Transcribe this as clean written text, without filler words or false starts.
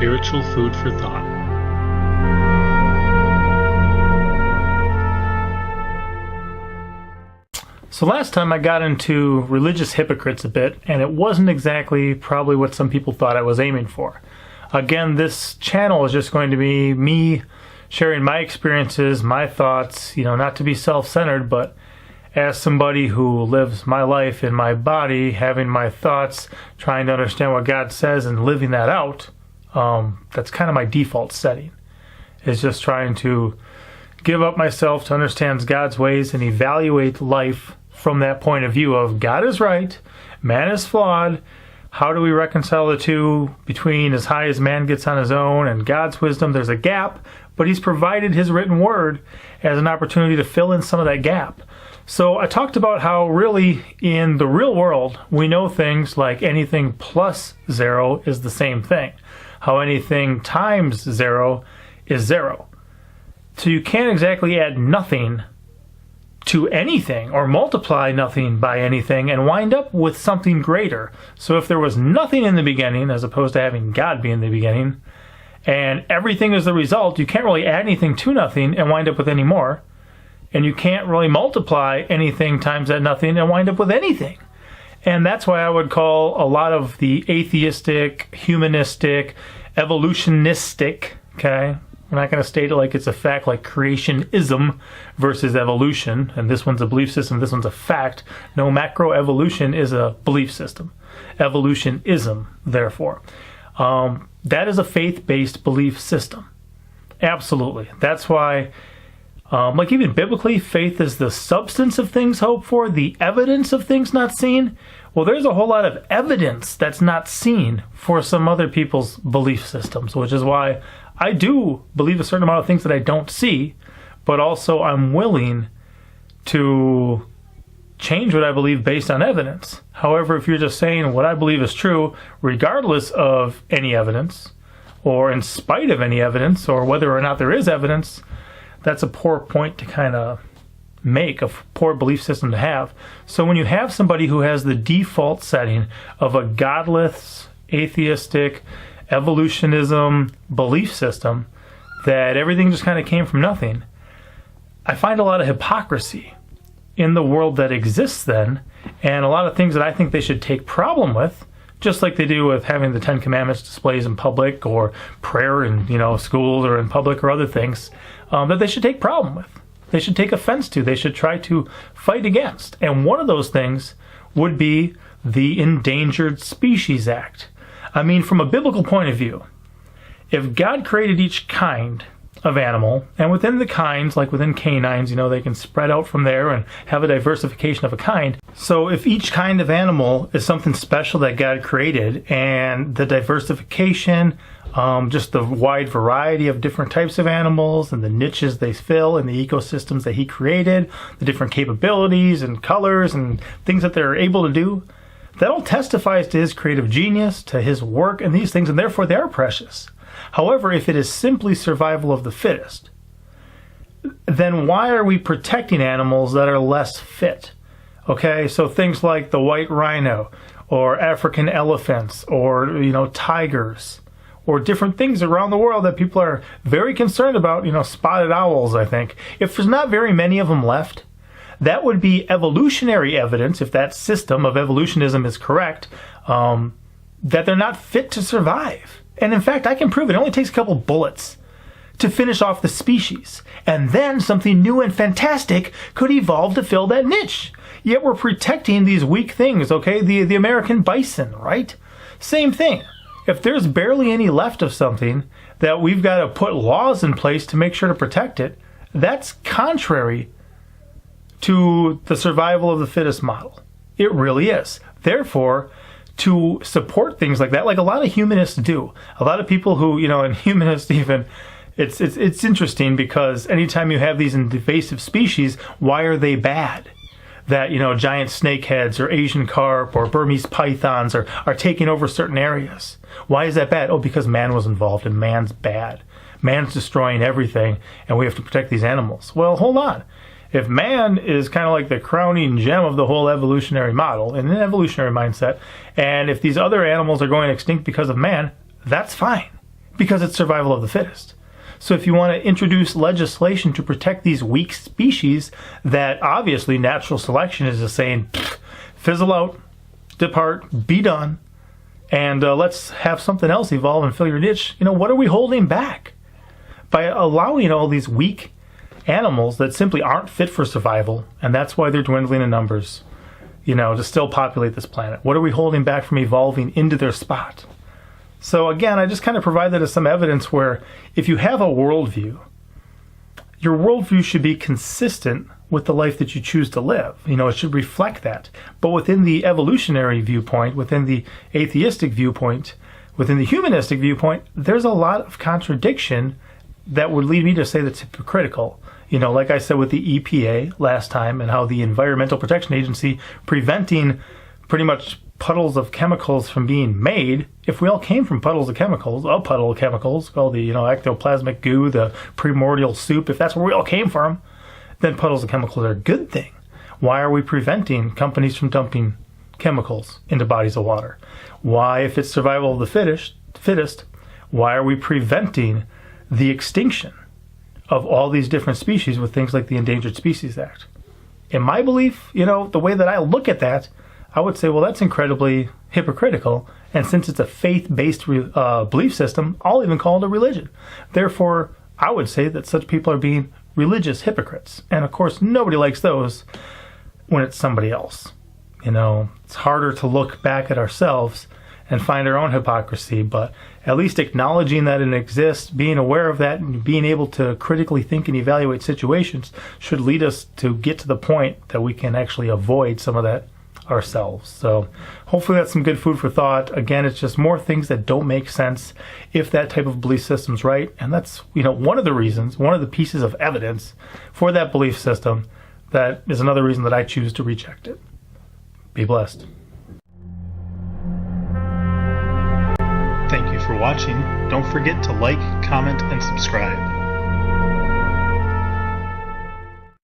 spiritual food for thought. So last time I got into religious hypocrites a bit, and it wasn't exactly probably what some people thought I was aiming for. Again, this channel is just going to be me sharing my experiences, my thoughts, not to be self-centered, but as somebody who lives my life in my body, having my thoughts, trying to understand what God says and living that out, that's kind of my default setting. Is just trying to give up myself to understand God's ways and evaluate life from that point of view of God is right, man is flawed. How do we reconcile the two between as high as man gets on his own and God's wisdom? There's a gap, but he's provided his written word as an opportunity to fill in some of that gap. So I talked about how really in the real world, we know things like anything plus 0 is the same thing. How anything times 0 is 0. So you can't exactly add nothing to anything or multiply nothing by anything and wind up with something greater. So if there was nothing in the beginning, as opposed to having God be in the beginning, and everything is the result, you can't really add anything to nothing and wind up with any more. And you can't really multiply anything times that nothing and wind up with anything. And that's why I would call a lot of the atheistic, humanistic, evolutionistic, okay? We're not going to state it like it's a fact, like creationism versus evolution. And this one's a belief system, this one's a fact. No, macroevolution is a belief system. Evolutionism, therefore. That is a faith-based belief system. Absolutely. That's why, like even biblically, faith is the substance of things hoped for, the evidence of things not seen. Well, there's a whole lot of evidence that's not seen for some other people's belief systems, which is why I do believe a certain amount of things that I don't see, but also I'm willing to change what I believe based on evidence. However, if you're just saying what I believe is true, regardless of any evidence, or in spite of any evidence, or whether or not there is evidence, that's a poor point to kind of make, a poor belief system to have. So when you have somebody who has the default setting of a godless, atheistic, evolutionism belief system, that everything just kind of came from nothing, I find a lot of hypocrisy in the world that exists then, and a lot of things that I think they should take problem with, just like they do with having the Ten Commandments displays in public, or prayer in schools or in public, or other things that they should take problem with. They should take offense to. They should try to fight against. And one of those things would be the Endangered Species Act. I mean, from a biblical point of view, if God created each kind of animal, and within the kinds, like within canines, they can spread out from there and have a diversification of a kind. So if each kind of animal is something special that God created, and the diversification, just the wide variety of different types of animals and the niches they fill in the ecosystems that he created, the different capabilities and colors and things that they're able to do, that all testifies to his creative genius, to his work, and these things, and therefore they are precious. However, if it is simply survival of the fittest, then why are we protecting animals that are less fit? Okay, so things like the white rhino, or African elephants, or tigers, or different things around the world that people are very concerned about, spotted owls, I think. If there's not very many of them left, that would be evolutionary evidence, if that system of evolutionism is correct, that they're not fit to survive. And in fact, I can prove it only takes a couple bullets to finish off the species. And then something new and fantastic could evolve to fill that niche. Yet we're protecting these weak things, okay? The American bison, right? Same thing. If there's barely any left of something that we've got to put laws in place to make sure to protect it, that's contrary to the survival of the fittest model. It really is. Therefore, to support things like that, like a lot of humanists do, a lot of people who, and humanists even, it's interesting because anytime you have these invasive species, why are they bad? That, giant snakeheads or Asian carp or Burmese pythons are taking over certain areas. Why is that bad? Oh, because man was involved and man's bad. Man's destroying everything and we have to protect these animals. Well, hold on. If man is kind of like the crowning gem of the whole evolutionary model, in an evolutionary mindset, and if these other animals are going extinct because of man, that's fine. because it's survival of the fittest. So if you want to introduce legislation to protect these weak species that obviously natural selection is just saying, fizzle out, depart, be done, and let's have something else evolve and fill your niche, what are we holding back? By allowing all these weak animals that simply aren't fit for survival, and that's why they're dwindling in numbers, to still populate this planet. What are we holding back from evolving into their spot? So again, I just kind of provide that as some evidence where if you have a worldview, your worldview should be consistent with the life that you choose to live. It should reflect that. But within the evolutionary viewpoint, within the atheistic viewpoint, within the humanistic viewpoint, there's a lot of contradiction that would lead me to say that's hypocritical. Like I said with the EPA last time and how the Environmental Protection Agency preventing pretty much puddles of chemicals from being made. If we all came from puddles of chemicals, a puddle of chemicals called the ectoplasmic goo, the primordial soup, if that's where we all came from, then puddles of chemicals are a good thing. Why are we preventing companies from dumping chemicals into bodies of water? Why, if it's survival of the fittest, why are we preventing the extinction of all these different species with things like the Endangered Species Act? In my belief, the way that I look at that, I would say, well, that's incredibly hypocritical. And since it's a faith-based belief system, I'll even call it a religion. Therefore, I would say that such people are being religious hypocrites. And of course, nobody likes those when it's somebody else. It's harder to look back at ourselves and find our own hypocrisy, but at least acknowledging that it exists, being aware of that, and being able to critically think and evaluate situations should lead us to get to the point that we can actually avoid some of that ourselves. So hopefully that's some good food for thought. Again, it's just more things that don't make sense if that type of belief system's right. And that's, one of the reasons, one of the pieces of evidence for that belief system that is another reason that I choose to reject it. Be blessed. Thank you for watching. Don't forget to like, comment, and subscribe.